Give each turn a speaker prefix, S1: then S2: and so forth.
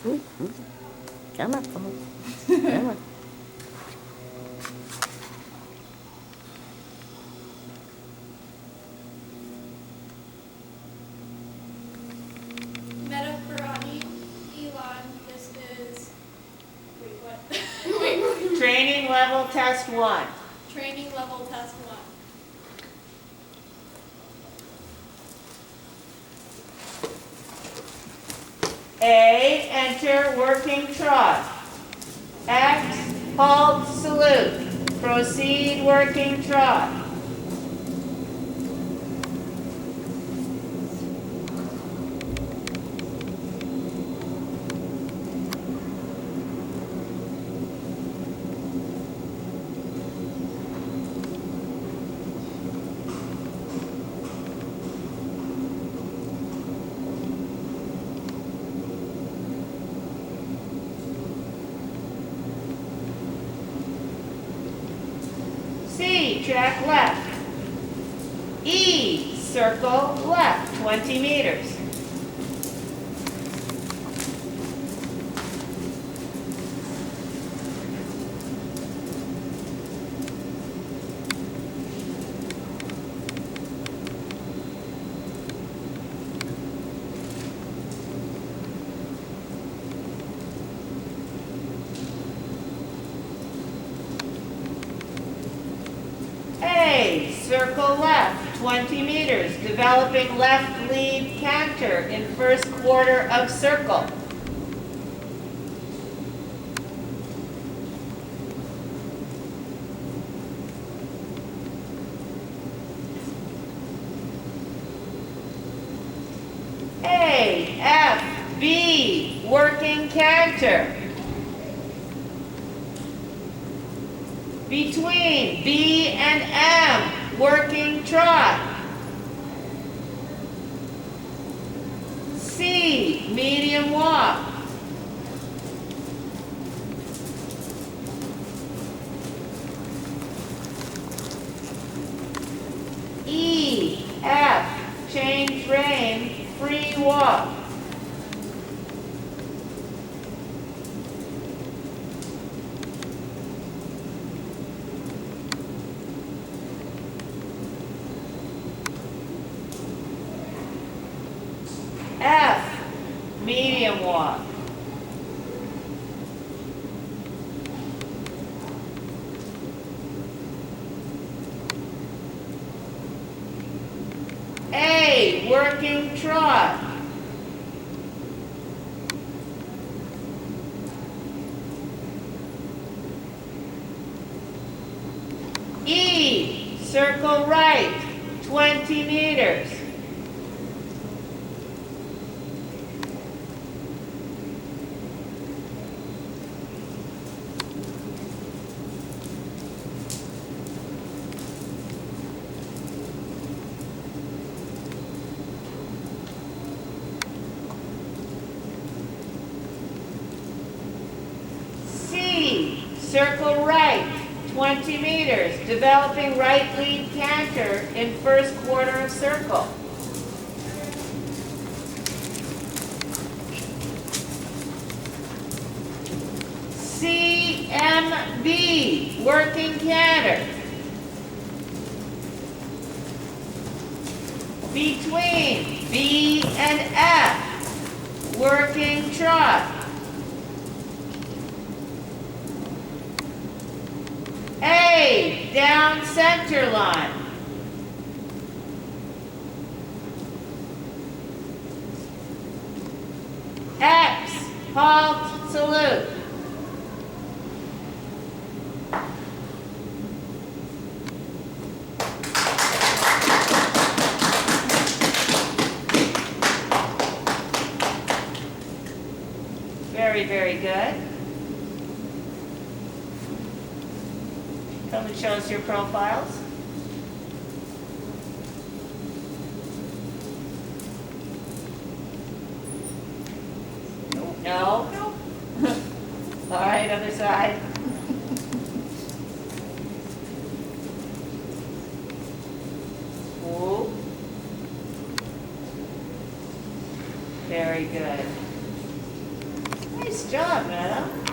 S1: Come on, come on. Come on.
S2: Metaphorani, Elon, this is, wait, what? Wait,
S3: Training level test 1.
S2: training level test 1.
S3: A, enter working trot. X, halt, salute. Proceed working trot. C, track left. E, circle left, 20 meters. A, circle left, 20 meters, developing left lead canter in first quarter of circle. A, F, B, working canter. Between B and M, working trot. C, medium walk. E, F, change rein, free walk. F, medium walk. A, working trot. E, circle right, 20 meters. C, circle right, 20 meters, developing right lead canter in first quarter of circle. CMB, working canter. Between B and F, working trot. A, down center line. X, halt, salute. Very, very good. Come and show us your profiles. No? No. All right, other side. Ooh. Very good. job, Meadow.